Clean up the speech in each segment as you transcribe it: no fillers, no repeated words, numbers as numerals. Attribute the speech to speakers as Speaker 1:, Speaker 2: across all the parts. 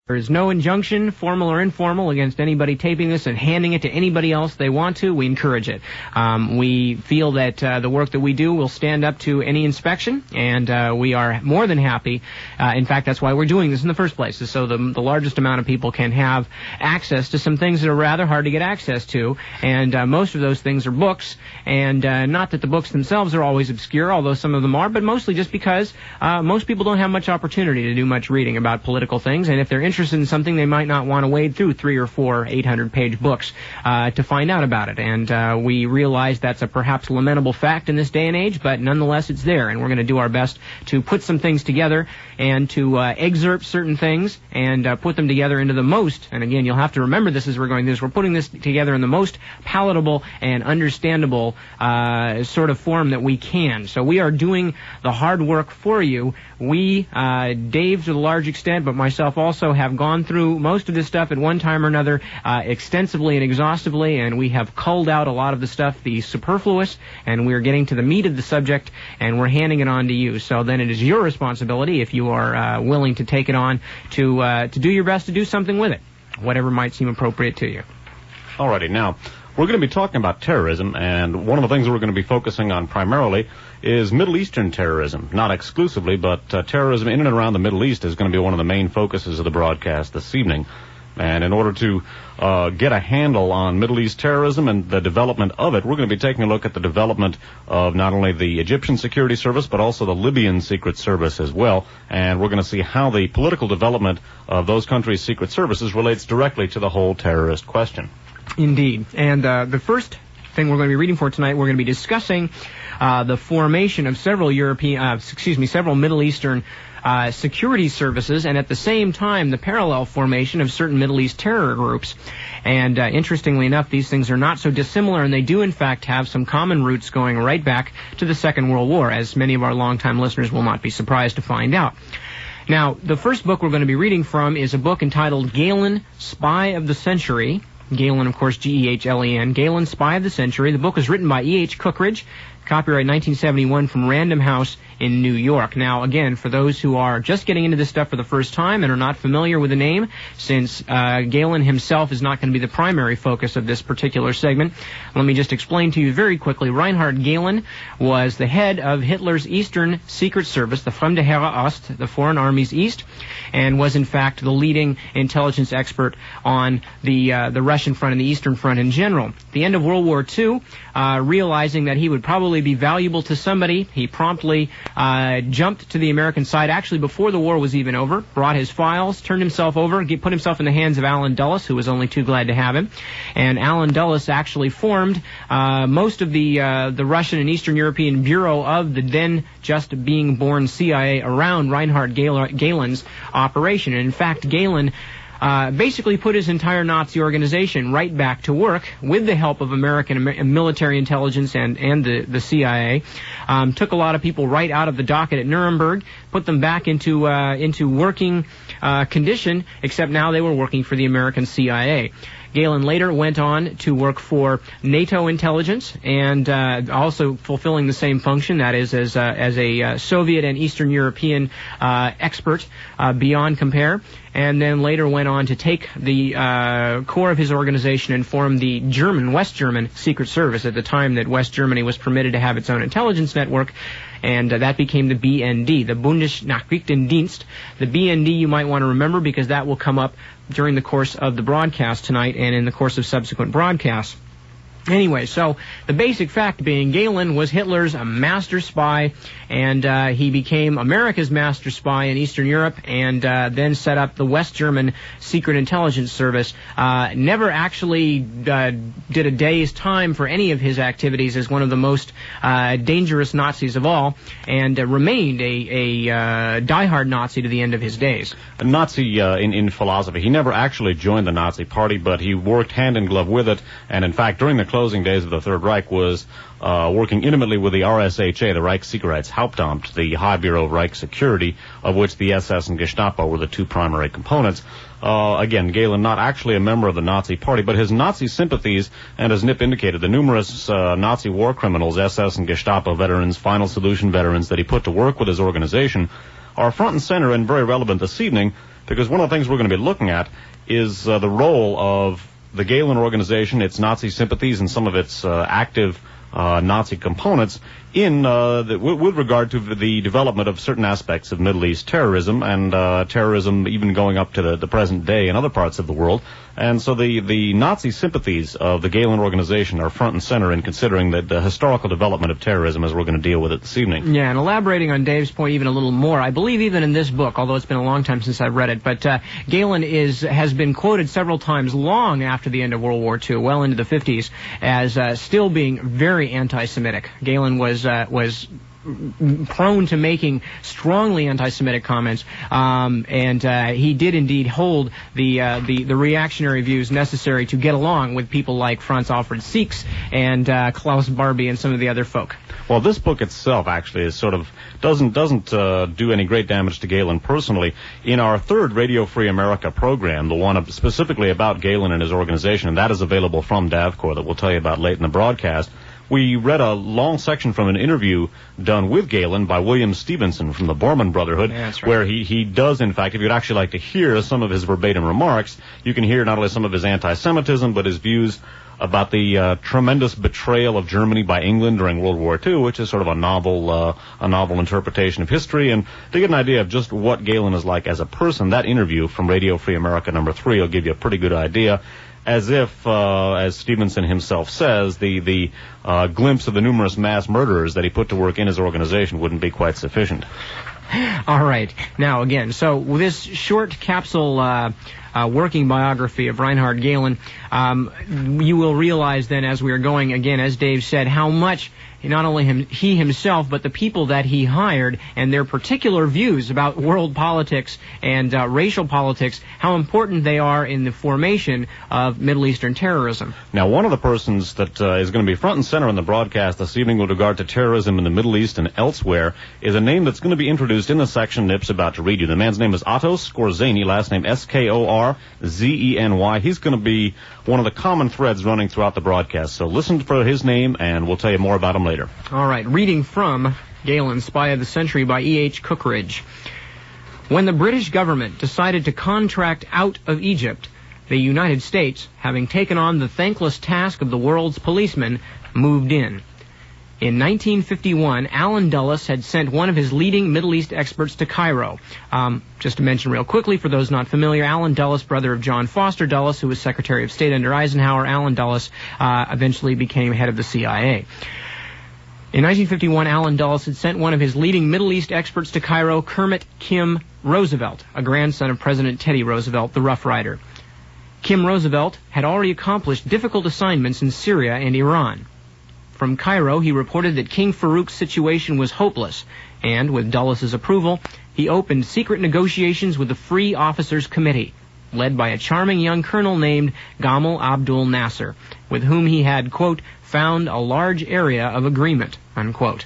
Speaker 1: There is no injunction, formal or informal, against anybody taping this and handing it to anybody else they want to. We encourage it. We feel that the work that we do will stand up to any inspection, and we are more than happy. In fact, that's why we're doing this in the first place, is so the largest amount of people can have access to some things that are rather hard to get access to, and most of those things are books, and not that the books themselves are always obscure, although some of them are, but mostly just because most people don't have much opportunity to do much reading about political things, and if they're interested in something, they might not want to wade through 3 or 4 800-page books to find out about it. And we realize that's a perhaps lamentable fact in this day and age, but nonetheless it's there, and we're going to do our best to put some things together and to excerpt certain things and put them together into the most, and again, you'll have to remember this as we're going through this, we're putting this together in the most palatable and understandable sort of form that we can. So we are doing the hard work for you. We, Dave to the large extent, but myself also, have gone through most of this stuff at one time or another extensively and exhaustively, and we have culled out a lot of the stuff, the superfluous, and we're getting to the meat of the subject, and we're handing it on to you. So then it is your responsibility, if you are willing to take it on, to do your best to do something with it, whatever might seem appropriate to you.
Speaker 2: Alrighty, now, we're going to be talking about terrorism, and one of the things we're going to be focusing on primarily is Middle Eastern terrorism. Not exclusively, but terrorism in and around the Middle East is going to be one of the main focuses of the broadcast this evening. And in order to get a handle on Middle East terrorism and the development of it, we're going to be taking a look at the development of not only the Egyptian Security Service, but also the Libyan Secret Service as well. And we're going to see how the political development of those countries' secret services relates directly to the whole terrorist question.
Speaker 1: Indeed. And the first thing we're going to be reading for tonight, we're going to be discussing the formation of several several Middle Eastern security services, and at the same time the parallel formation of certain Middle East terror groups. And interestingly enough, these things are not so dissimilar, and they do in fact have some common roots going right back to the Second World War, as many of our longtime listeners will not be surprised to find out. Now, the first book we're going to be reading from is a book entitled Gehlen, Spy of the Century. Gehlen, of course, G-E-H-L-E-N. Gehlen, Spy of the Century. The book was written by E.H. Cookridge, copyright 1971, from Random House in New York. Now, again, for those who are just getting into this stuff for the first time and are not familiar with the name, since Gehlen himself is not going to be the primary focus of this particular segment, let me just explain to you very quickly. Reinhard Gehlen was the head of Hitler's Eastern Secret Service, the Fremde Heere Ost, the Foreign Armies East, and was in fact the leading intelligence expert on the Russian front and the Eastern front in general. At the end of World War II, realizing that he would probably be valuable to somebody, he promptly jumped to the American side, actually before the war was even over, brought his files, turned himself over, put himself in the hands of Allen Dulles, who was only too glad to have him. And Allen Dulles actually formed most of the Russian and Eastern European Bureau of the then just being born CIA around Reinhard Gehlen's operation. And in fact, Gehlen basically put his entire Nazi organization right back to work with the help of American military intelligence and the CIA. Took a lot of people right out of the docket at Nuremberg, put them back into working condition, except now they were working for the American CIA. Gehlen later went on to work for NATO intelligence and also fulfilling the same function, that is as a Soviet and Eastern European expert beyond compare, and then later went on to take the core of his organization and form the West German Secret Service at the time that West Germany was permitted to have its own intelligence network. And that became the BND, the Bundesnachrichtendienst. The BND you might want to remember because that will come up during the course of the broadcast tonight and in the course of subsequent broadcasts. Anyway, so the basic fact being Gehlen was Hitler's master spy, and he became America's master spy in Eastern Europe, and then set up the West German Secret Intelligence Service. Never actually did a day's time for any of his activities as one of the most dangerous Nazis of all, and remained a diehard Nazi to the end of his days.
Speaker 2: A Nazi in philosophy. He never actually joined the Nazi Party, but he worked hand in glove with it, and in fact, during the closing days of the Third Reich was working intimately with the RSHA, the Reichssicherheitshauptamt, the High Bureau of Reich Security, of which the SS and Gestapo were the two primary components. Again, Gehlen not actually a member of the Nazi Party, but his Nazi sympathies, and as Nip indicated, the numerous Nazi war criminals, SS and Gestapo veterans, Final Solution veterans that he put to work with his organization, are front and center and very relevant this evening because one of the things we're going to be looking at is the role of the Gehlen organization, its Nazi sympathies, and some of its active Nazi components with regard to the development of certain aspects of Middle East terrorism and terrorism even going up to the present day in other parts of the world. And so the Nazi sympathies of the Gehlen organization are front and center in considering the historical development of terrorism as we're going to deal with it this evening.
Speaker 1: Yeah, and elaborating on Dave's point even a little more, I believe even in this book, although it's been a long time since I've read it, but Gehlen has been quoted several times long after the end of World War II, well into the 50s, as still being very anti-Semitic. Gehlen was prone to making strongly anti-Semitic comments, and he did indeed hold the reactionary views necessary to get along with people like Franz Alfred Siex and Klaus Barbie and some of the other folk.
Speaker 2: Well, this book itself actually is sort of doesn't do any great damage to Gehlen personally. In our third Radio Free America program, the one specifically about Gehlen and his organization, and that is available from DAVCOR that we'll tell you about late in the broadcast, we read a long section from an interview done with Gehlen by William Stevenson from the Borman Brotherhood,
Speaker 1: that's right,
Speaker 2: where he does, in fact, if you'd actually like to hear some of his verbatim remarks, you can hear not only some of his anti-Semitism, but his views about the tremendous betrayal of Germany by England during World War II, which is sort of a novel interpretation of history. And to get an idea of just what Gehlen is like as a person, that interview from Radio Free America number 3 will give you a pretty good idea. As if, as Stevenson himself says, the glimpse of the numerous mass murderers that he put to work in his organization wouldn't be quite sufficient.
Speaker 1: All right. Now, again, so with this short capsule working biography of Reinhard Gehlen, you will realize then as we are going, again, as Dave said, how much not only he himself, but the people that he hired and their particular views about world politics and racial politics, how important they are in the formation of Middle Eastern terrorism.
Speaker 2: Now, one of the persons that is going to be front and center in the broadcast this evening with regard to terrorism in the Middle East and elsewhere is a name that's going to be introduced in the section Nip's about to read you. The man's name is Otto Skorzeny, last name Skorzeny. He's going to be one of the common threads running throughout the broadcast. So listen for his name, and we'll tell you more about him later.
Speaker 1: All right, reading from Gehlen, Spy of the Century by E.H. Cookridge. When the British government decided to contract out of Egypt, the United States, having taken on the thankless task of the world's policeman, moved in. In 1951, Alan Dulles had sent one of his leading Middle East experts to Cairo. Just to mention real quickly, for those not familiar, Alan Dulles, brother of John Foster Dulles, who was Secretary of State under Eisenhower. Alan Dulles eventually became head of the CIA. In 1951, Alan Dulles had sent one of his leading Middle East experts to Cairo, Kermit Kim Roosevelt, a grandson of President Teddy Roosevelt, the Rough Rider. Kim Roosevelt had already accomplished difficult assignments in Syria and Iran. From Cairo, he reported that King Farouk's situation was hopeless, and, with Dulles's approval, he opened secret negotiations with the Free Officers Committee, led by a charming young colonel named Gamal Abdul Nasser, with whom he had, quote, found a large area of agreement, unquote.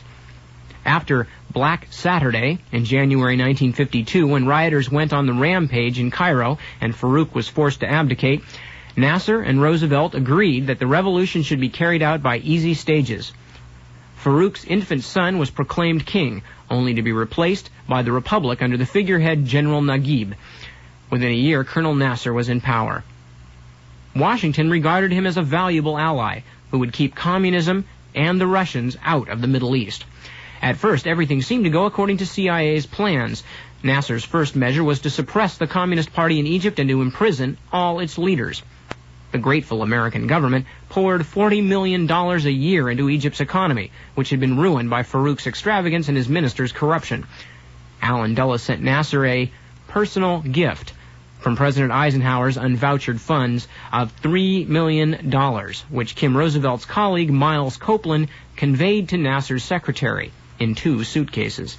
Speaker 1: After Black Saturday in January 1952, when rioters went on the rampage in Cairo and Farouk was forced to abdicate, Nasser and Roosevelt agreed that the revolution should be carried out by easy stages. Farouk's infant son was proclaimed king, only to be replaced by the Republic under the figurehead General Naguib. Within a year, Colonel Nasser was in power. Washington regarded him as a valuable ally who would keep communism and the Russians out of the Middle East. At first, everything seemed to go according to CIA's plans. Nasser's first measure was to suppress the Communist Party in Egypt and to imprison all its leaders. The grateful American government poured $40 million a year into Egypt's economy, which had been ruined by Farouk's extravagance and his ministers' corruption. Alan Dulles sent Nasser a personal gift from President Eisenhower's unvouchered funds of $3 million, which Kim Roosevelt's colleague Miles Copeland conveyed to Nasser's secretary in 2 suitcases.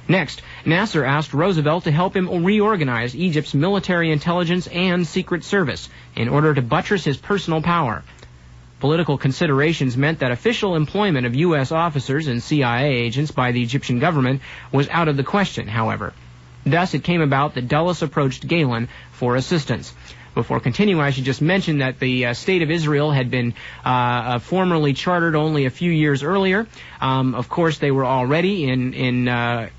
Speaker 1: Next, Nasser asked Roosevelt to help him reorganize Egypt's military intelligence and secret service in order to buttress his personal power. Political considerations meant that official employment of U.S. officers and CIA agents by the Egyptian government was out of the question, however. Thus, it came about that Dulles approached Gehlen for assistance. Before continuing, I should just mention that the State of Israel had been formerly chartered only a few years earlier. Of course, they were already in a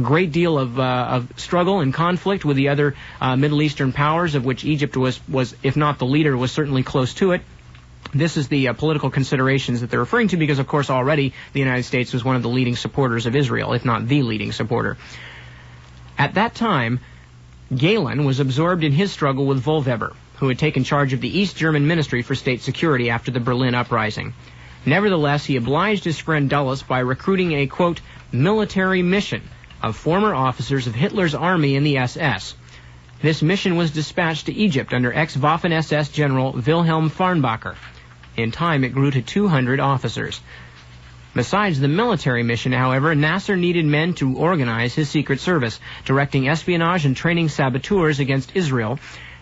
Speaker 1: great deal of struggle and conflict with the other Middle Eastern powers, of which Egypt was, if not the leader, was certainly close to it. This is the political considerations that they're referring to because, of course, already the United States was one of the leading supporters of Israel, if not the leading supporter. At that time, Gehlen was absorbed in his struggle with Wohlweber, who had taken charge of the East German Ministry for State Security after the Berlin Uprising. Nevertheless, he obliged his friend Dulles by recruiting a, quote, military mission of former officers of Hitler's army in the SS. This mission was dispatched to Egypt under ex-Waffen-SS General Wilhelm Farnbacher. In time, it grew to 200 officers. Besides the military mission, however, Nasser needed men to organize his secret service, directing espionage and training saboteurs against Israel,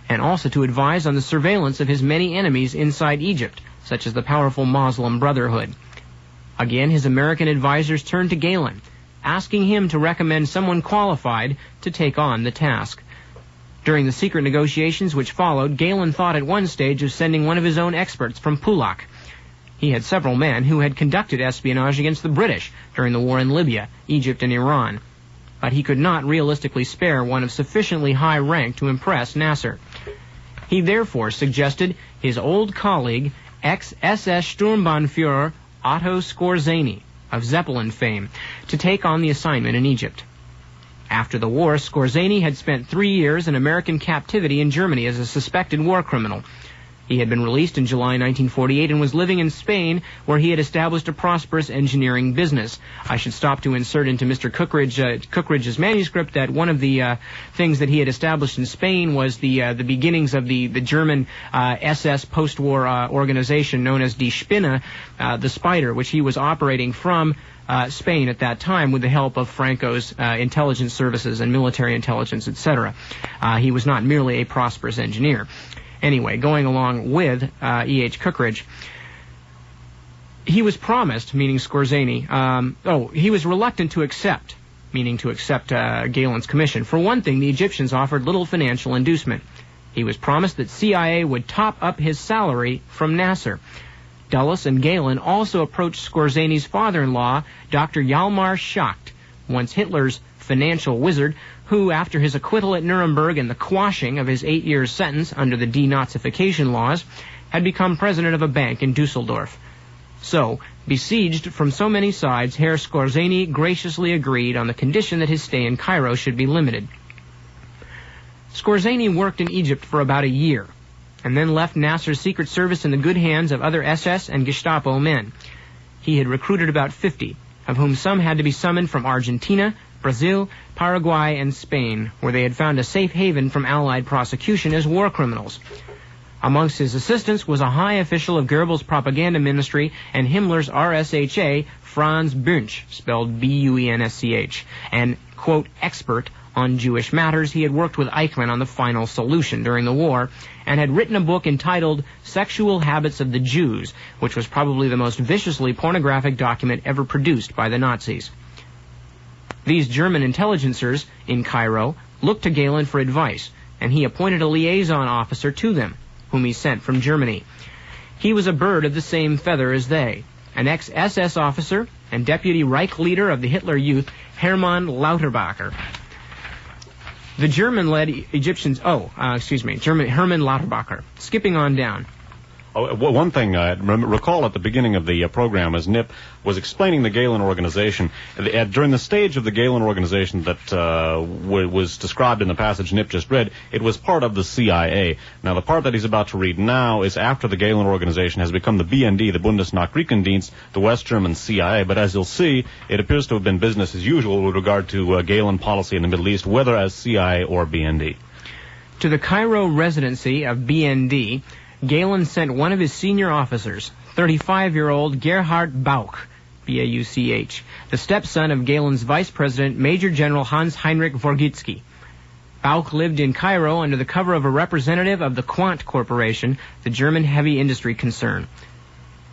Speaker 1: and also to advise on the surveillance of his many enemies inside Egypt, such as the powerful Muslim Brotherhood. Again, his American advisors turned to Gehlen, asking him to recommend someone qualified to take on the task. During the secret negotiations which followed, Gehlen thought at one stage of sending one of his own experts from Pulak. He had several men who had conducted espionage against the British during the war in Libya, Egypt, and Iran. But he could not realistically spare one of sufficiently high rank to impress Nasser. He therefore suggested his old colleague, ex-SS Sturmbannführer Otto Skorzeny, of Zeppelin fame, to take on the assignment in Egypt. After the war, Skorzeny had spent 3 years in American captivity in Germany as a suspected war criminal. He had been released in July 1948 and was living in Spain, where he had established a prosperous engineering business. I should stop to insert into Mr. Cookridge's manuscript that one of the things that he had established in Spain was the beginnings of the German SS post-war organization known as Die Spinne, the Spider, which he was operating from Spain at that time with the help of Franco's intelligence services and military intelligence, etc. He was not merely a prosperous engineer. Anyway, going along with E.H. Cookridge, he was promised, meaning Skorzeny, he was reluctant to accept, meaning to accept Gehlen's commission. For one thing, the Egyptians offered little financial inducement. He was promised that CIA would top up his salary from Nasser. Dulles and Gehlen also approached Skorzeny's father-in-law, Dr. Hjalmar Schacht, once Hitler's financial wizard, who, after his acquittal at Nuremberg and the quashing of his 8-year sentence under the denazification laws, had become president of a bank in Dusseldorf. So, besieged from so many sides, Herr Skorzeny graciously agreed on the condition that his stay in Cairo should be limited. Skorzeny worked in Egypt for about a year, and then left Nasser's secret service in the good hands of other SS and Gestapo men. He had recruited about 50, of whom some had to be summoned from Argentina, Brazil, Paraguay, and Spain, where they had found a safe haven from Allied prosecution as war criminals. Amongst his assistants was a high official of Goebbels' propaganda ministry and Himmler's RSHA, Franz Bunch, spelled B-U-E-N-S-C-H, and, quote, expert on Jewish matters. He had worked with Eichmann on the final solution during the war, and had written a book entitled Sexual Habits of the Jews, which was probably the most viciously pornographic document ever produced by the Nazis. These German intelligencers in Cairo looked to Gehlen for advice, and he appointed a liaison officer to them, whom he sent from Germany. He was a bird of the same feather as they, an ex-SS officer and deputy Reich leader of the Hitler Youth, Hermann Lauterbacher. The German-led Egyptians, Hermann Lauterbacher. Skipping on down.
Speaker 2: Oh, well, one thing I recall at the beginning of the program as Nip was explaining the Gehlen organization. During the stage of the Gehlen organization that was described in the passage Nip just read, it was part of the CIA. Now, the part that he's about to read now is after the Gehlen organization has become the BND, the Bundesnachrichtendienst, the West German CIA. But as you'll see, it appears to have been business as usual with regard to Gehlen policy in the Middle East, whether as CIA or BND.
Speaker 1: To the Cairo residency of BND, Gehlen sent one of his senior officers, 35-year-old Gerhard Bauch, B-A-U-C-H, the stepson of Gehlen's vice president, Major General Hans-Heinrich Vorgitsky. Bauch lived in Cairo under the cover of a representative of the Quant Corporation, the German heavy industry concern.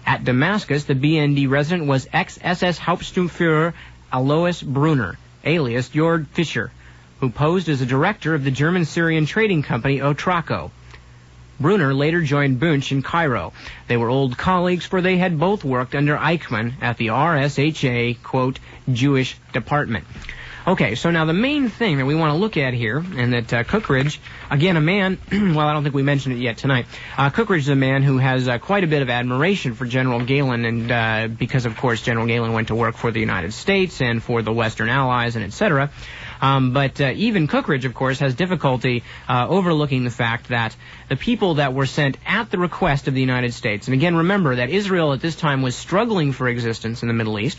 Speaker 1: At Damascus, the BND resident was ex-SS Hauptsturmführer Alois Brunner, alias Jörg Fischer, who posed as a director of the German-Syrian trading company Otraco. Brunner later joined Bunch in Cairo. They were old colleagues, for they had both worked under Eichmann at the RSHA, quote, Jewish department. Okay, so now the main thing that we want to look at here, and that Cookridge, again, a man, well, I don't think we mentioned it yet tonight. Cookridge is a man who has quite a bit of admiration for General Gehlen, and because, of course, General Gehlen went to work for the United States and for the Western Allies and etc. But even Cookridge, of course, has difficulty overlooking the fact that the people that were sent at the request of the United States, and again, remember that Israel at this time was struggling for existence in the Middle East,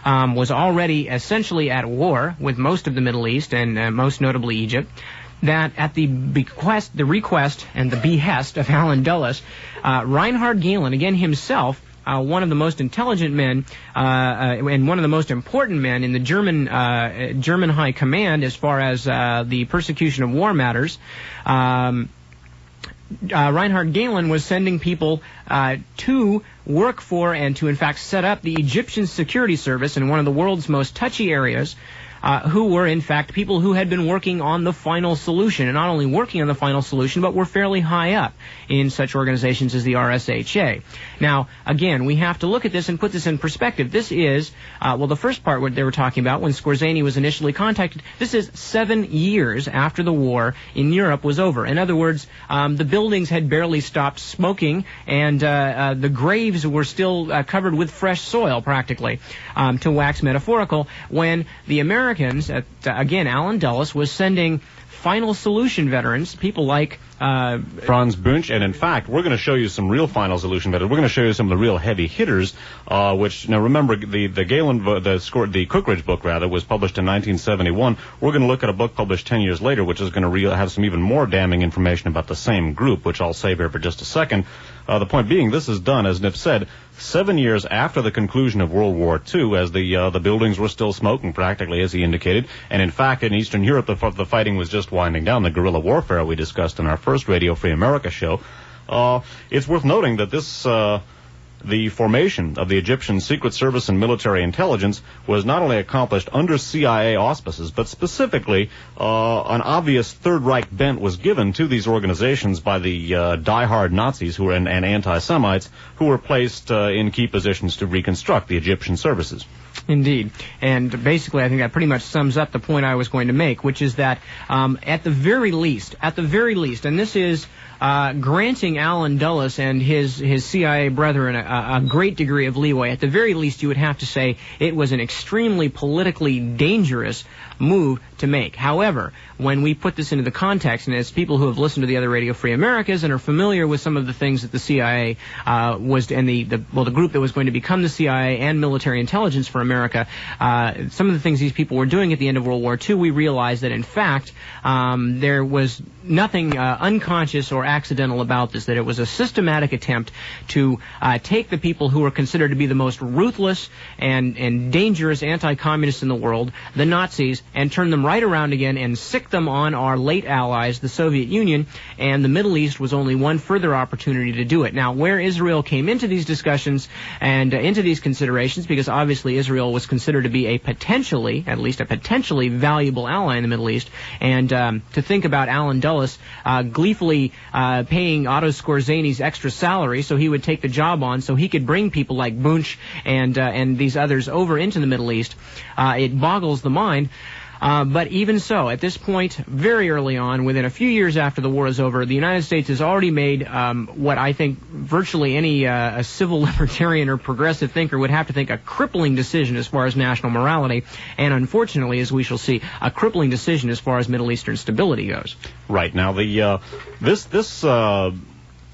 Speaker 1: was already essentially at war with most of the Middle East and most notably Egypt, that at the request and the behest of Allen Dulles, Reinhard Gehlen, again himself, one of the most intelligent men and one of the most important men in the German High Command as far as the persecution of war matters, Reinhard Gehlen was sending people to work for and to, in fact, set up the Egyptian security service in one of the world's most touchy areas, who were, in fact, people who had been working on the final solution, and not only working on the final solution, but were fairly high up in such organizations as the RSHA. Now, again, we have to look at this and put this in perspective. This is, well, the first part what they were talking about when Skorzeny was initially contacted, this is 7 years after the war in Europe was over. In other words, the buildings had barely stopped smoking, and the graves were still covered with fresh soil, practically, to wax metaphorical, when the Americans, again, Allen Dulles, was sending final solution veterans, people like
Speaker 2: Franz Bunch, and in fact, we're going to show you some real final solution veterans. We're going to show you some of the real heavy hitters, which, now remember, the Gehlen, the Cookridge book, rather, was published in 1971. We're going to look at a book published 10 years later, which is going to have some even more damning information about the same group, which I'll save here for just a second. The point being, this is done, as Nif said, 7 years after the conclusion of World War II, as the buildings were still smoking, practically, as he indicated. And in fact, in Eastern Europe, the fighting was just winding down, the guerrilla warfare we discussed in our first Radio Free America show. It's worth noting that this, the formation of the Egyptian Secret Service and military intelligence was not only accomplished under CIA auspices, but specifically an obvious Third Reich bent was given to these organizations by the diehard Nazis who were and anti-Semites who were placed in key positions to reconstruct the Egyptian services.
Speaker 1: Indeed. And basically, I think that pretty much sums up the point I was going to make, which is that at the very least, and this is granting Allen Dulles and his CIA brethren a great degree of leeway. At the very least, you would have to say it was an extremely politically dangerous move to make. However, when we put this into the context, and as people who have listened to the other Radio Free Americas and are familiar with some of the things that the CIA was, and the group that was going to become the CIA and military intelligence for America, some of the things these people were doing at the end of World War II, we realized that in fact there was nothing unconscious or accidental about this, that it was a systematic attempt to take the people who were considered to be the most ruthless and dangerous anti-communists in the world, the Nazis, and turn them right around again and sick them on our late allies, the Soviet Union, and the Middle East was only one further opportunity to do it. Now, where Israel came into these discussions and into these considerations, because obviously Israel was considered to be at least a potentially valuable ally in the Middle East, and to think about Allen Dulles gleefully paying Otto Skorzeny's extra salary so he would take the job on so he could bring people like Bunch and these others over into the Middle East, it boggles the mind. But even so, at this point, very early on, within a few years after the war is over, the United States has already made what I think virtually any a civil libertarian or progressive thinker would have to think a crippling decision as far as national morality, and unfortunately, as we shall see, a crippling decision as far as Middle Eastern stability goes.
Speaker 2: Right. Now, this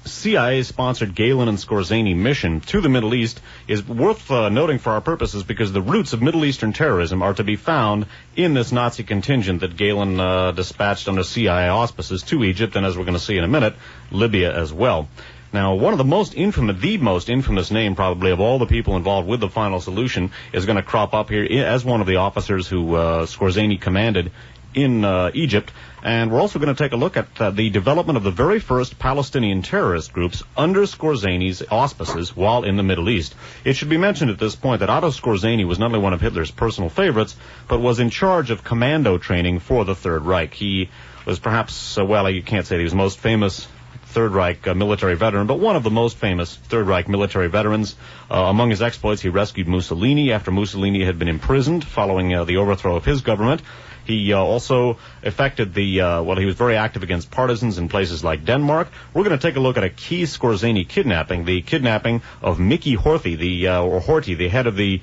Speaker 2: CIA-sponsored Gehlen and Skorzeny mission to the Middle East is worth noting for our purposes because the roots of Middle Eastern terrorism are to be found in this Nazi contingent that Gehlen dispatched under CIA auspices to Egypt, and as we're going to see in a minute, Libya as well. Now, the most infamous name probably of all the people involved with the final solution is going to crop up here as one of the officers who Skorzeny commanded in Egypt. And we're also going to take a look at the development of the very first Palestinian terrorist groups under Skorzany's auspices while in the Middle East. It should be mentioned at this point that Otto Skorzany was not only one of Hitler's personal favorites, but was in charge of commando training for the Third Reich. He was perhaps, you can't say that he was the most famous Third Reich military veteran, but one of the most famous Third Reich military veterans. Among his exploits, he rescued Mussolini after Mussolini had been imprisoned following the overthrow of his government. He also effected he was very active against partisans in places like Denmark. We're going to take a look at a key Skorzany kidnapping, the kidnapping of Mickey Horthy, the head of the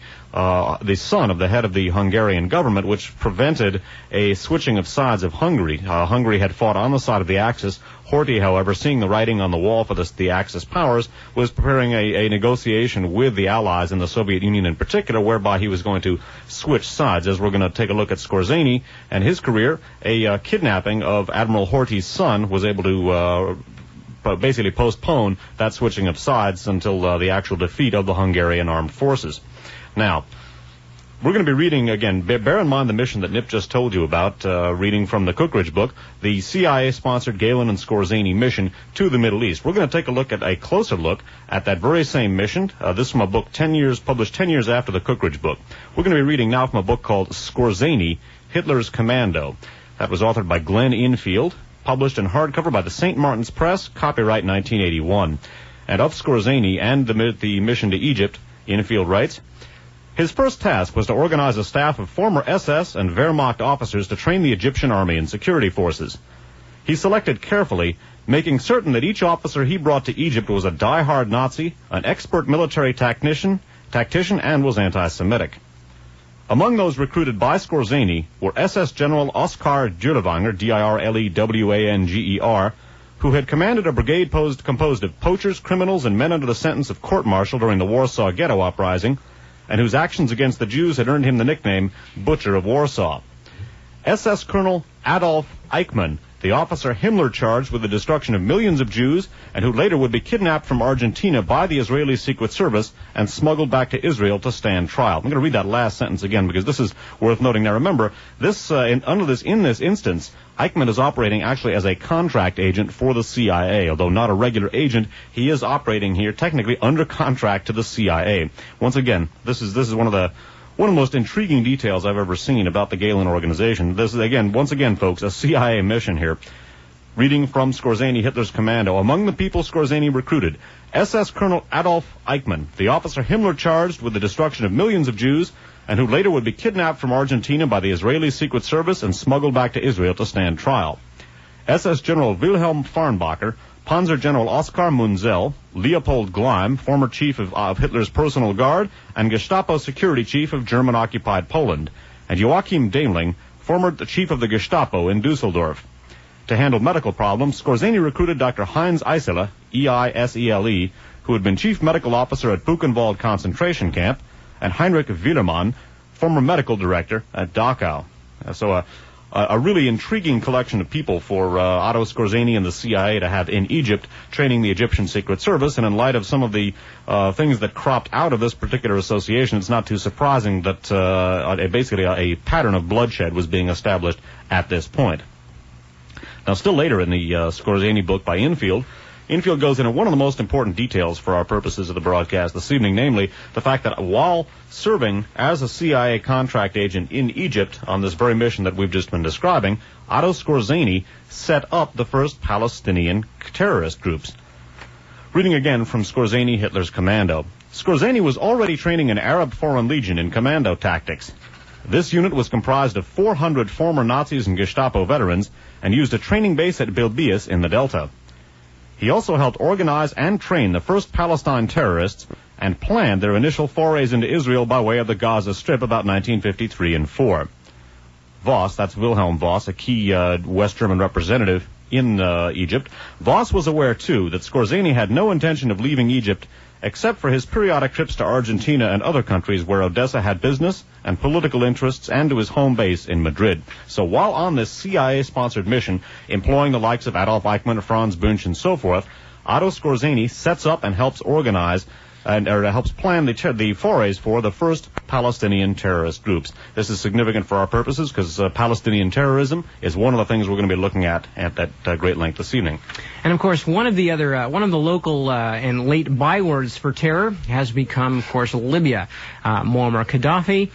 Speaker 2: son of the head of the Hungarian government, which prevented a switching of sides of Hungary. Hungary had fought on the side of the Axis. Horthy, however, seeing the writing on the wall for the Axis powers, was preparing a negotiation with the Allies and the Soviet Union in particular, whereby he was going to switch sides. As we're going to take a look at Skorzany and his career, a kidnapping of Admiral Horthy's son was able to basically postpone that switching of sides until the actual defeat of the Hungarian armed forces. Now, we're going to be reading, again, bear in mind the mission that Nip just told you about, reading from the Cookridge book, the CIA-sponsored Gehlen and Skorzany mission to the Middle East. We're going to take a closer look at that very same mission. This from a book published 10 years after the Cookridge book. We're going to be reading now from a book called Skorzany, Hitler's Commando. That was authored by Glenn Infield, published in hardcover by the St. Martin's Press, copyright 1981. And of Skorzany and the mission to Egypt, Infield writes, his first task was to organize a staff of former SS and Wehrmacht officers to train the Egyptian army and security forces. He selected carefully, making certain that each officer he brought to Egypt was a die-hard Nazi, an expert military tactician, and was anti-Semitic. Among those recruited by Skorzany were SS General Oskar Dirlewanger, Dirlewanger, who had commanded a brigade composed of poachers, criminals, and men under the sentence of court-martial during the Warsaw Ghetto Uprising, and whose actions against the Jews had earned him the nickname Butcher of Warsaw. SS Colonel Adolf Eichmann, the officer Himmler charged with the destruction of millions of Jews, and who later would be kidnapped from Argentina by the Israeli Secret Service and smuggled back to Israel to stand trial. I'm going to read that last sentence again because this is worth noting. Now remember, in this instance, Eichmann is operating actually as a contract agent for the CIA. Although not a regular agent, he is operating here technically under contract to the CIA. Once again, this is one of the most intriguing details I've ever seen about the Gehlen organization. This is, once again, folks, a CIA mission here. Reading from Skorzany, Hitler's Commando. Among the people Skorzany recruited, SS Colonel Adolf Eichmann, the officer Himmler charged with the destruction of millions of Jews, and who later would be kidnapped from Argentina by the Israeli Secret Service and smuggled back to Israel to stand trial. SS General Wilhelm Farnbacher, Panzer General Oskar Munzel, Leopold Gleim, former chief of Hitler's personal guard, and Gestapo security chief of German-occupied Poland, and Joachim Daimling, former chief of the Gestapo in Dusseldorf. To handle medical problems, Skorzany recruited Dr. Heinz Eisele, E-I-S-E-L-E, who had been chief medical officer at Buchenwald concentration camp, and Heinrich Wiedermann, former medical director at Dachau. So a really intriguing collection of people for Otto Skorzany and the CIA to have in Egypt, training the Egyptian Secret Service. And in light of some of the things that cropped out of this particular association, it's not too surprising that basically a pattern of bloodshed was being established at this point. Now, still later in the Skorzany book by Infield goes into one of the most important details for our purposes of the broadcast this evening, namely the fact that while serving as a CIA contract agent in Egypt on this very mission that we've just been describing, Otto Skorzany set up the first Palestinian terrorist groups. Reading again from Skorzany, Hitler's Commando. Skorzany was already training an Arab Foreign Legion in commando tactics. This unit was comprised of 400 former Nazis and Gestapo veterans and used a training base at Bilbias in the Delta. He also helped organize and train the first Palestine terrorists and planned their initial forays into Israel by way of the Gaza Strip about 1953 and 4. Voss, that's Wilhelm Voss, a key West German representative in Egypt. Voss was aware, too, that Skorzany had no intention of leaving Egypt except for his periodic trips to Argentina and other countries where Odessa had business and political interests, and to his home base in Madrid. So while on this CIA-sponsored mission, employing the likes of Adolf Eichmann, Franz Bunch, and so forth, Otto Skorzany sets up and helps organize or helps plan the forays for the first Palestinian terrorist groups. This is significant for our purposes because Palestinian terrorism is one of the things we're going to be looking at great length this evening.
Speaker 1: And of course, one of the local and late bywords for terror has become, of course, Libya. Muammar Gaddafi.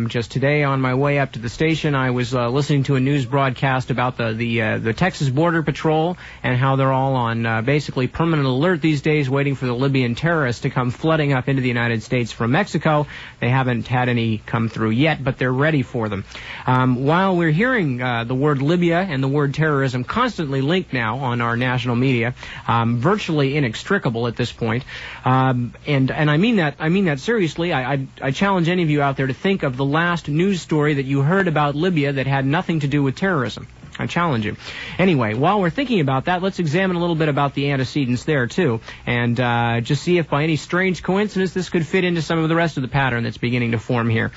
Speaker 1: Just today, on my way up to the station, I was listening to a news broadcast about the Texas Border Patrol and how they're all on basically permanent alert these days, waiting for the Libyan terrorists to come flooding up into the United States from Mexico. They haven't had any come through yet, but they're ready for them. While we're hearing the word Libya and the word terrorism constantly linked now on our national media, virtually inextricable at this point, and I mean that seriously. I challenge any of you out there to think of the last news story that you heard about Libya that had nothing to do with terrorism. I challenge you. Anyway, while we're thinking about that, let's examine a little bit about the antecedents there, too, and just see if by any strange coincidence this could fit into some of the rest of the pattern that's beginning to form here.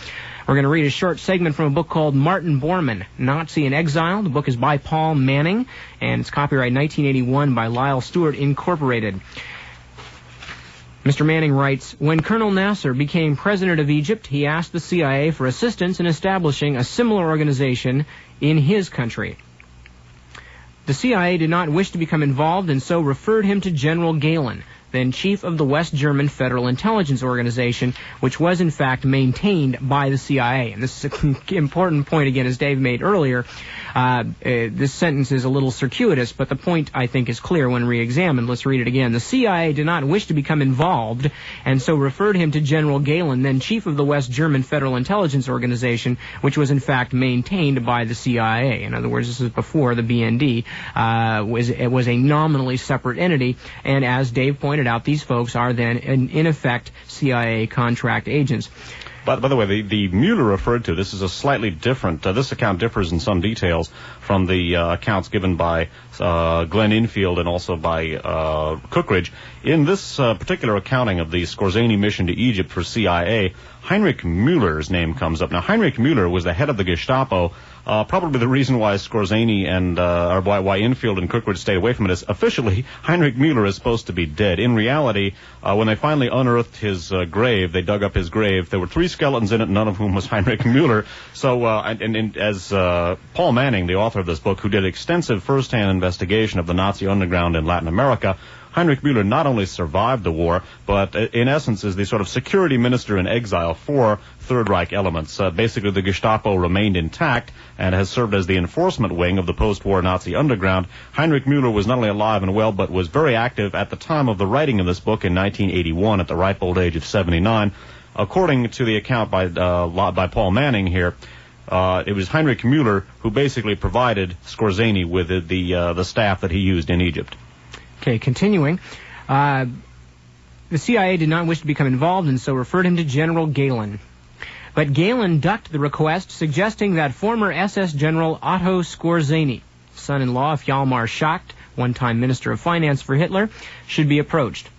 Speaker 1: We're going to read a short segment from a book called Martin Bormann, Nazi in Exile. The book is by Paul Manning, and it's copyright 1981 by Lyle Stewart, Incorporated. Mr. Manning writes, when Colonel Nasser became president of Egypt, he asked the CIA for assistance in establishing a similar organization in his country. The CIA did not wish to become involved and so referred him to General Gehlen, then chief of the West German Federal Intelligence Organization, which was in fact maintained by the CIA. And this is an important point, again, as Dave made earlier. This sentence is a little circuitous, but the point, I think, is clear when re-examined. Let's read it again. The CIA did not wish to become involved, and so referred him to General Gehlen, then chief of the West German Federal Intelligence Organization, which was in fact maintained by the CIA. In other words, this is before the BND was a nominally separate entity, and as Dave pointed out, these folks are then, in effect, CIA contract agents.
Speaker 2: By the way, the Mueller referred to, this is a slightly different, this account differs in some details from the accounts given by Glenn Infield and also by Cookridge. In this particular accounting of the Skorzeny mission to Egypt for CIA, Heinrich Mueller's name comes up. Now, Heinrich Mueller was the head of the Gestapo. Probably the reason why Skorzeny and or why Infield and Cookridge stayed away from it is officially Heinrich Mueller is supposed to be dead. In reality, when they finally unearthed his grave, they dug up his grave. There were 3 skeletons in it, none of whom was Heinrich Mueller. So, as Paul Manning, the author of this book, who did extensive first-hand investigation of the Nazi underground in Latin America, Heinrich Mueller not only survived the war, but in essence is the sort of security minister in exile for Third Reich elements. Basically, the Gestapo remained intact and has served as the enforcement wing of the post-war Nazi underground. Heinrich Mueller was not only alive and well, but was very active at the time of the writing of this book in 1981 at the ripe old age of 79. According to the account by Paul Manning here, it was Heinrich Mueller who basically provided Skorzeny with the staff that he used in Egypt.
Speaker 1: Okay, continuing. The CIA did not wish to become involved and so referred him to General Gehlen. But Gehlen ducked the request, suggesting that former SS General Otto Skorzeny, son-in-law of Hjalmar Schacht, one-time Minister of Finance for Hitler, should be approached.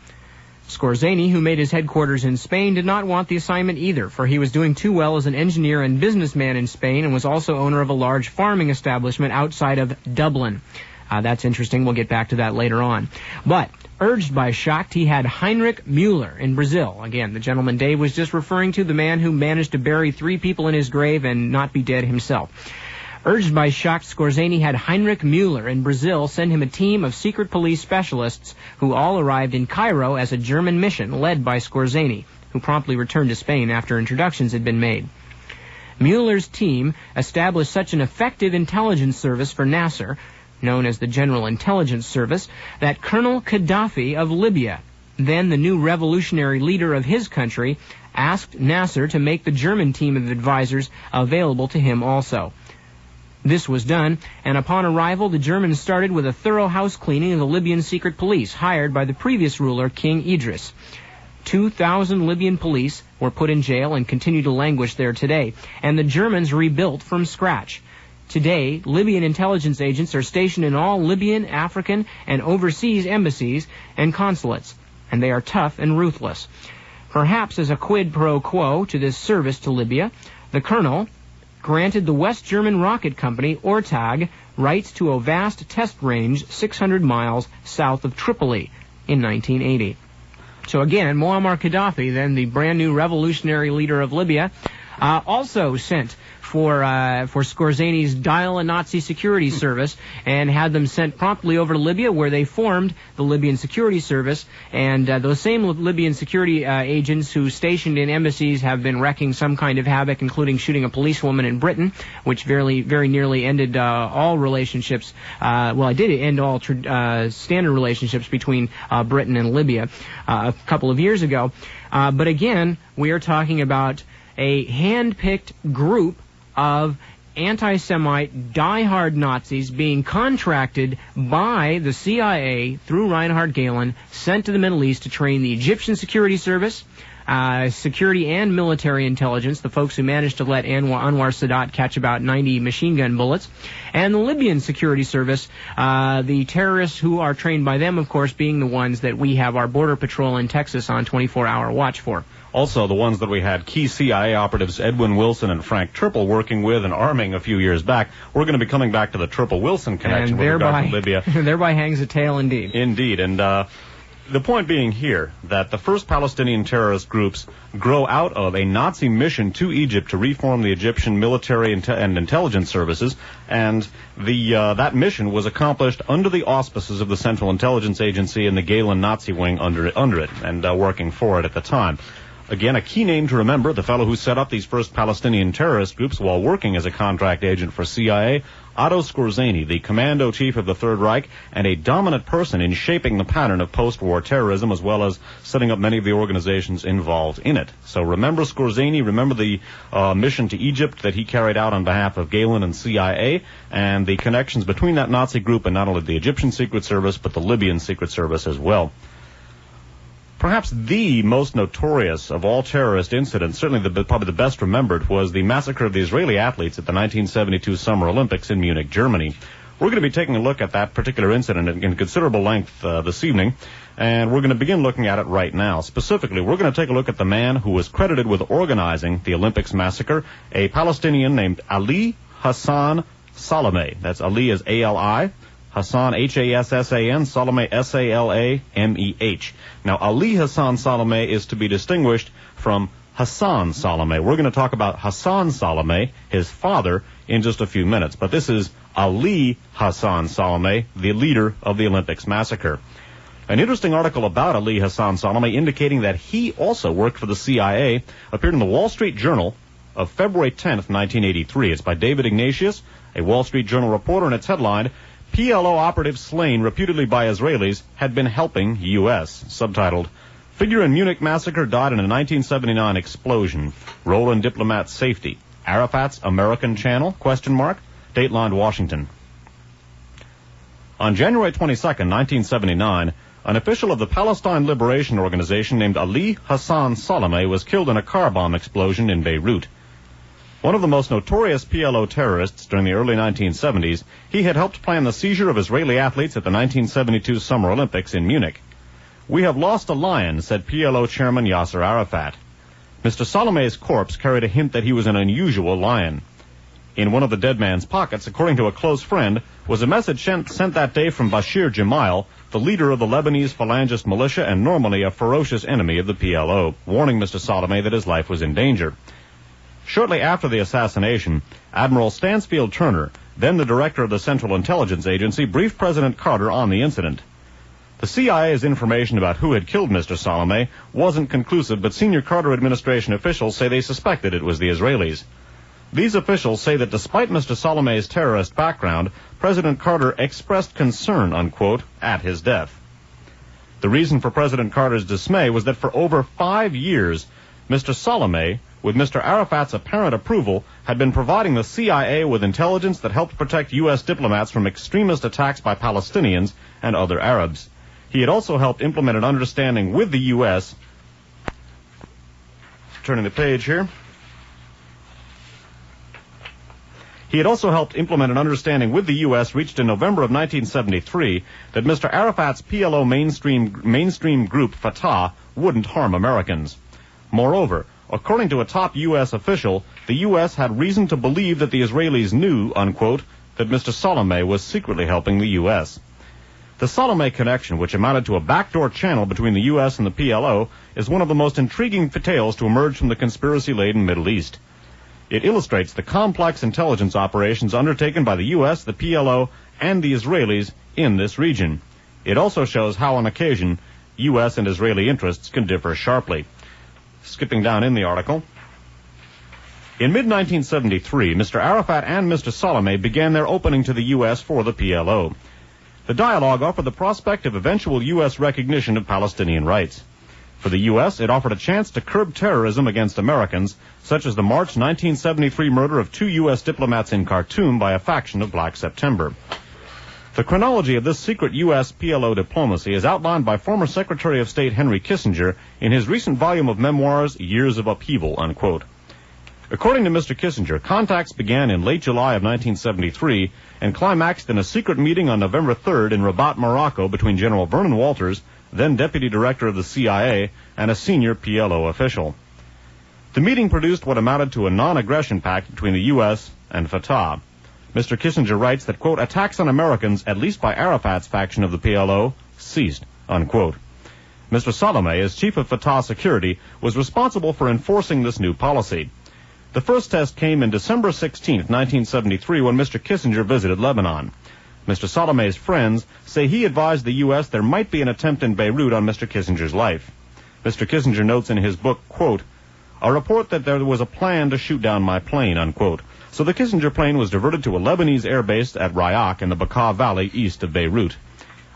Speaker 1: Skorzeny, who made his headquarters in Spain, did not want the assignment either, for he was doing too well as an engineer and businessman in Spain and was also owner of a large farming establishment outside of Dublin. That's interesting. We'll get back to that later on. But, urged by Schacht, he had Heinrich Mueller in Brazil. Again, the gentleman Dave was just referring to, the man who managed to bury 3 people in his grave and not be dead himself. Urged by Schacht, Skorzeny had Heinrich Mueller in Brazil send him a team of secret police specialists who all arrived in Cairo as a German mission led by Skorzeny, who promptly returned to Spain after introductions had been made. Mueller's team established such an effective intelligence service for Nasser, known as the General Intelligence Service, that Colonel Gaddafi of Libya, then the new revolutionary leader of his country, asked Nasser to make the German team of advisors available to him also. This was done, and upon arrival, the Germans started with a thorough house cleaning of the Libyan secret police hired by the previous ruler, King Idris. 2,000 Libyan police were put in jail and continue to languish there today, and the Germans rebuilt from scratch. Today, Libyan intelligence agents are stationed in all Libyan, African, and overseas embassies and consulates, and they are tough and ruthless. Perhaps as a quid pro quo to this service to Libya, the colonel granted the West German rocket company, Ortag, rights to a vast test range 600 miles south of Tripoli in 1980. So again, Muammar Gaddafi, then the brand new revolutionary leader of Libya, also sent for Skorzany's Dial a Nazi Security Service and had them sent promptly over to Libya, where they formed the Libyan Security Service. And those same Libyan security agents who stationed in embassies have been wrecking some kind of havoc, including shooting a policewoman in Britain, which very nearly ended all relationships. Well, it did end all standard relationships between Britain and Libya a couple of years ago. But again, we are talking about a hand-picked group of anti-Semite, die-hard Nazis being contracted by the CIA through Reinhard Gehlen, sent to the Middle East to train the Egyptian Security Service, security and military intelligence, the folks who managed to let Anwar Sadat catch about 90 machine gun bullets, and the Libyan Security Service, the terrorists who are trained by them, of course, being the ones that we have our Border Patrol in Texas on 24-hour watch for.
Speaker 2: Also, the ones that we had key CIA operatives Edwin Wilson and Frank Triple working with and arming a few years back. We're going to be coming back to the Triple Wilson connection with regard to Libya.
Speaker 1: Thereby hangs a tale indeed.
Speaker 2: Indeed, and the point being here that the first Palestinian terrorist groups grow out of a Nazi mission to Egypt to reform the Egyptian military and intelligence services, and that mission was accomplished under the auspices of the Central Intelligence Agency and the Gehlen Nazi wing under it, and working for it at the time. Again, a key name to remember, the fellow who set up these first Palestinian terrorist groups while working as a contract agent for CIA, Otto Skorzany, the commando chief of the Third Reich, and a dominant person in shaping the pattern of post-war terrorism, as well as setting up many of the organizations involved in it. So remember Skorzany, remember the mission to Egypt that he carried out on behalf of Gehlen and CIA, and the connections between that Nazi group and not only the Egyptian Secret Service, but the Libyan Secret Service as well. Perhaps the most notorious of all terrorist incidents, certainly probably the best remembered, was the massacre of the Israeli athletes at the 1972 Summer Olympics in Munich, Germany. We're going to be taking a look at that particular incident in considerable length this evening, and we're going to begin looking at it right now. Specifically, we're going to take a look at the man who was credited with organizing the Olympics massacre, a Palestinian named Ali Hassan Salameh. That's Ali as A-L-I. Hassan, H-A-S-S-A-N, Salameh, S-A-L-A-M-E-H. Now, Ali Hassan Salameh is to be distinguished from Hassan Salameh. We're going to talk about Hassan Salameh, his father, in just a few minutes. But this is Ali Hassan Salameh, the leader of the Olympics massacre. An interesting article about Ali Hassan Salameh indicating that he also worked for the CIA appeared in the Wall Street Journal of February 10th, 1983. It's by David Ignatius, a Wall Street Journal reporter, and it's headlined, PLO operatives slain reputedly by Israelis had been helping U.S. Subtitled, Figure in Munich Massacre died in a 1979 explosion. Role in diplomat safety. Arafat's American Channel? ? Dateline, Washington. On January 22, 1979, an official of the Palestine Liberation Organization named Ali Hassan Salameh was killed in a car bomb explosion in Beirut. One of the most notorious PLO terrorists during the early 1970s, he had helped plan the seizure of Israeli athletes at the 1972 Summer Olympics in Munich. We have lost a lion, said PLO chairman Yasser Arafat. Mr. Salameh's corpse carried a hint that he was an unusual lion. In one of the dead man's pockets, according to a close friend, was a message sent that day from Bashir Gemayel, the leader of the Lebanese Phalangist militia and normally a ferocious enemy of the PLO, warning Mr. Salameh that his life was in danger. Shortly after the assassination, Admiral Stansfield Turner, then the director of the Central Intelligence Agency, briefed President Carter on the incident. The CIA's information about who had killed Mr. Salameh wasn't conclusive, but senior Carter administration officials say they suspected it was the Israelis. These officials say that despite Mr. Salameh's terrorist background, President Carter expressed concern, unquote, at his death. The reason for President Carter's dismay was that for over 5 years, Mr. Salameh, with Mr. Arafat's apparent approval, had been providing the CIA with intelligence that helped protect U.S. diplomats from extremist attacks by Palestinians and other Arabs. He had also helped implement an understanding with the U.S. Turning the page here. He had also helped implement an understanding with the U.S. reached in November of 1973 that Mr. Arafat's PLO mainstream group Fatah wouldn't harm Americans. Moreover, according to a top U.S. official, the U.S. had reason to believe that the Israelis knew, unquote, that Mr. Salameh was secretly helping the U.S. The Salome connection, which amounted to a backdoor channel between the U.S. and the PLO, is one of the most intriguing tales to emerge from the conspiracy-laden Middle East. It illustrates the complex intelligence operations undertaken by the U.S., the PLO, and the Israelis in this region. It also shows how, on occasion, U.S. and Israeli interests can differ sharply. Skipping down in the article. In mid-1973, Mr. Arafat and Mr. Salome began their opening to the U.S. for the PLO. The dialogue offered the prospect of eventual U.S. recognition of Palestinian rights. For the U.S., it offered a chance to curb terrorism against Americans, such as the March 1973 murder of 2 U.S. diplomats in Khartoum by a faction of Black September. The chronology of this secret U.S. PLO diplomacy is outlined by former Secretary of State Henry Kissinger in his recent volume of memoirs, Years of Upheaval, unquote. According to Mr. Kissinger, contacts began in late July of 1973 and climaxed in a secret meeting on November 3rd in Rabat, Morocco, between General Vernon Walters, then Deputy Director of the CIA, and a senior PLO official. The meeting produced what amounted to a non-aggression pact between the U.S. and Fatah. Mr. Kissinger writes that, quote, attacks on Americans, at least by Arafat's faction of the PLO, ceased, unquote. Mr. Salome, as chief of Fatah security, was responsible for enforcing this new policy. The first test came in December 16, 1973, when Mr. Kissinger visited Lebanon. Mr. Salome's friends say he advised the U.S. there might be an attempt in Beirut on Mr. Kissinger's life. Mr. Kissinger notes in his book, quote, a report that there was a plan to shoot down my plane, unquote. So the Kissinger plane was diverted to a Lebanese air base at Rayaq in the Bekaa Valley east of Beirut.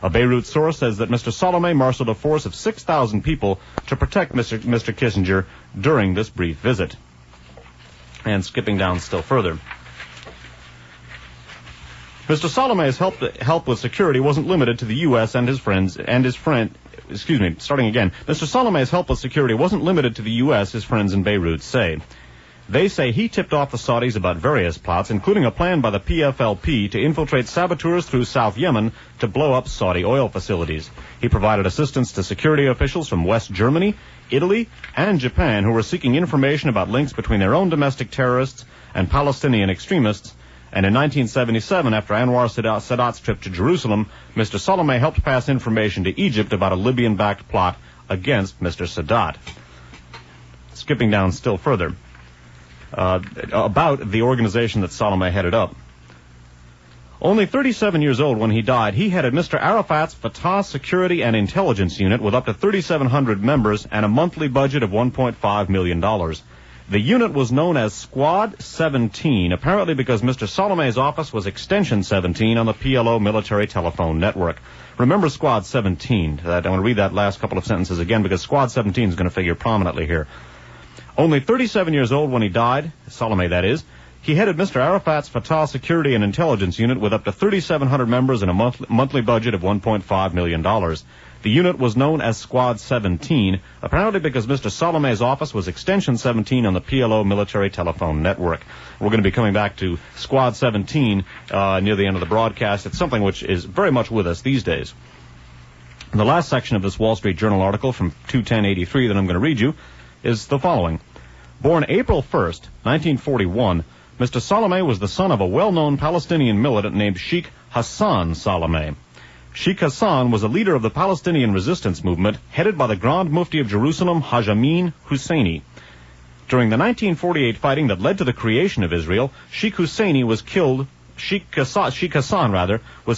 Speaker 2: A Beirut source says that Mr. Salome marshaled a force of 6,000 people to protect Mr. Kissinger during this brief visit. And skipping down still further. Mr. Salome's help with security wasn't limited to the U.S. and his friends starting again. Mr. Salome's help with security wasn't limited to the U.S., his friends in Beirut say. They say he tipped off the Saudis about various plots, including a plan by the PFLP to infiltrate saboteurs through South Yemen to blow up Saudi oil facilities. He provided assistance to security officials from West Germany, Italy, and Japan who were seeking information about links between their own domestic terrorists and Palestinian extremists. And in 1977, after Anwar Sadat's trip to Jerusalem, Mr. Salome helped pass information to Egypt about a Libyan-backed plot against Mr. Sadat. Skipping down still further. About the organization that Salome headed up. Only 37 years old when he died, he headed Mr. Arafat's Fatah Security and Intelligence Unit with up to 3,700 members and a monthly budget of $1.5 million. The unit was known as Squad 17, apparently because Mr. Salome's office was Extension 17 on the PLO military telephone network. Remember Squad 17. I want to read that last couple of sentences again because Squad 17 is going to figure prominently here. Only 37 years old when he died, Salome that is, he headed Mr. Arafat's Fatah Security and Intelligence Unit with up to 3,700 members and a monthly budget of $1.5 million. The unit was known as Squad 17, apparently because Mr. Salome's office was Extension 17 on the PLO military telephone network. We're going to be coming back to Squad 17 near the end of the broadcast. It's something which is very much with us these days. The last section of this Wall Street Journal article from 2/10/83 that I'm going to read you is the following. Born April 1st, 1941, Mr. Salome was the son of a well-known Palestinian militant named Sheikh Hassan Salome. Sheikh Hassan was a leader of the Palestinian resistance movement headed by the Grand Mufti of Jerusalem, Haj Amin Husseini. During the 1948 fighting that led to the creation of Israel, Sheikh Hassan was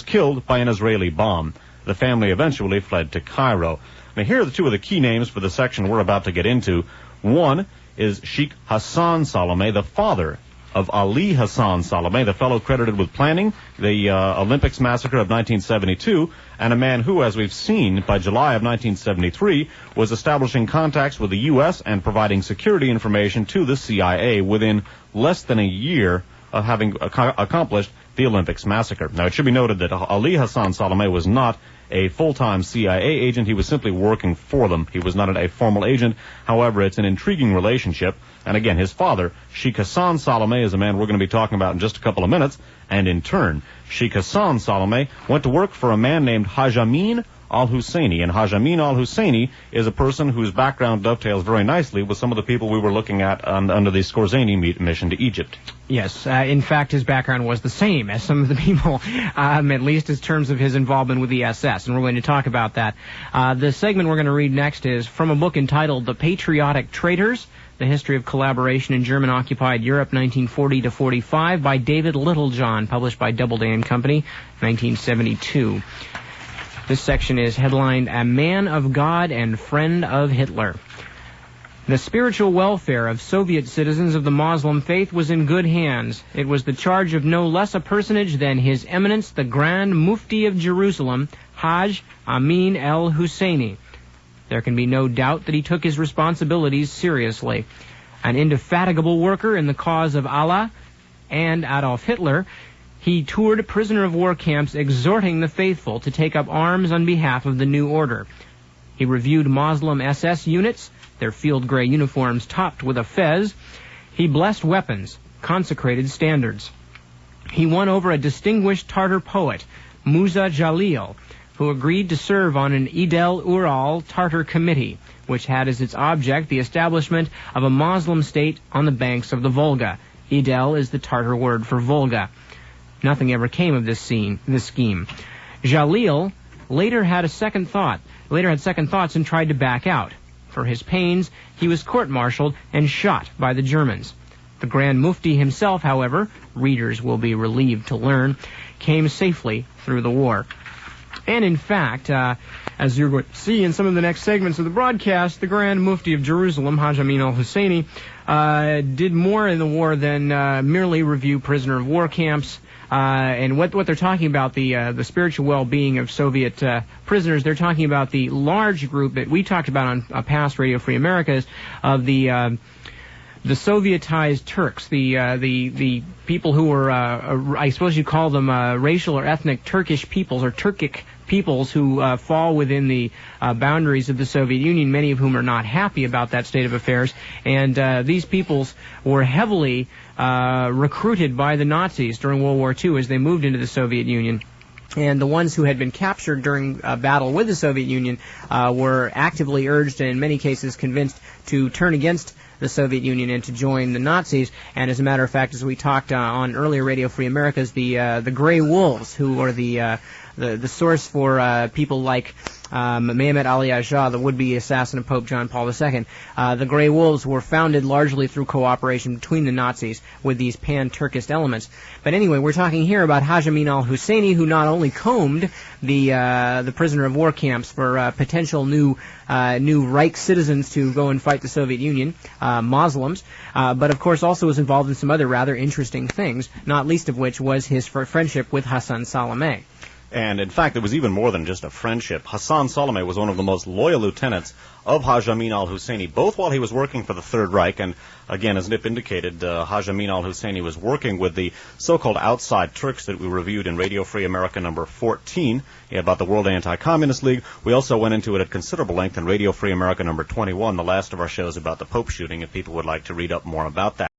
Speaker 2: killed by an Israeli bomb. The family eventually fled to Cairo. Now, here are the two of the key names for the section we're about to get into. One is Sheikh Hassan Salome, the father of Ali Hassan Salome, the fellow credited with planning the Olympics massacre of 1972, and a man who, as we've seen, by July of 1973, was establishing contacts with the U.S. and providing security information to the CIA within less than a year of having accomplished the Olympics massacre. Now, it should be noted that Ali Hassan Salome was not a full-time CIA agent. He was simply working for them. He was not a formal agent. However, it's an intriguing relationship. And again, his father, Sheikh Hassan Salome, is a man we're going to be talking about in just a couple of minutes. And in turn, Sheikh Hassan Salome went to work for a man named Haj Amin al-Husseini. And Haj Amin al-Husseini is a person whose background dovetails very nicely with some of the people we were looking at under the Skorzeny mission to Egypt.
Speaker 1: Yes, in fact, his background was the same as some of the people, at least in terms of his involvement with the SS, and we're going to talk about that. The segment we're going to read next is from a book entitled The Patriotic Traitors, The History of Collaboration in German-Occupied Europe, 1940 to 45, by David Littlejohn, published by Doubleday and Company, 1972. This section is headlined, A Man of God and Friend of Hitler. The spiritual welfare of Soviet citizens of the Muslim faith was in good hands. It was the charge of no less a personage than His Eminence the Grand Mufti of Jerusalem, Haj Amin al-Husseini. There can be no doubt that he took his responsibilities seriously. An indefatigable worker in the cause of Allah and Adolf Hitler, he toured prisoner of war camps exhorting the faithful to take up arms on behalf of the new order. He reviewed Muslim SS units, their field gray uniforms topped with a fez. He blessed weapons, consecrated standards. He won over a distinguished Tartar poet, Musa Jalil, who agreed to serve on an Idel-Ural Tartar committee, which had as its object the establishment of a Muslim state on the banks of the Volga. Idel is the Tartar word for Volga. Nothing ever came of this scheme. Jalil later had second thoughts and tried to back out. For his pains, he was court-martialed and shot by the Germans. The Grand Mufti himself, however, readers will be relieved to learn, came safely through the war. And in fact, as you're going to see in some of the next segments of the broadcast, the Grand Mufti of Jerusalem, Haj Amin al-Husseini, did more in the war than merely review prisoner of war camps. And what they're talking about, the spiritual well-being of Soviet prisoners, they're talking about the large group that we talked about on past Radio Free Americas of the Sovietized Turks, the people who were, I suppose you call them racial or ethnic Turkish peoples or Turkic peoples who fall within the boundaries of the Soviet Union, many of whom are not happy about that state of affairs. And these peoples were heavily recruited by the Nazis during World War II as they moved into the Soviet Union. And the ones who had been captured during battle with the Soviet Union were actively urged and in many cases convinced to turn against the Soviet Union and to join the Nazis. And as a matter of fact, as we talked on earlier Radio Free Americas, the Grey Wolves, who were the source for people like Mehmet Ali Agha, the would-be assassin of Pope John Paul II. The Grey Wolves were founded largely through cooperation between the Nazis with these pan-Turkist elements. But anyway, we're talking here about Haj Amin al-Husseini, who not only combed the prisoner of war camps for potential new Reich citizens to go and fight the Soviet Union, Muslims, but of course also was involved in some other rather interesting things, not least of which was his friendship with Hassan Salameh.
Speaker 2: And in fact, it was even more than just a friendship. Hassan Salameh was one of the most loyal lieutenants of Haj Amin al-Husseini, both while he was working for the Third Reich, and again, as Nip indicated, Haj Amin al-Husseini was working with the so-called outside Turks that we reviewed in Radio Free America number 14 about the World Anti-Communist League. We also went into it at considerable length in Radio Free America number 21, the last of our shows about the Pope shooting, if people would like to read up more about that.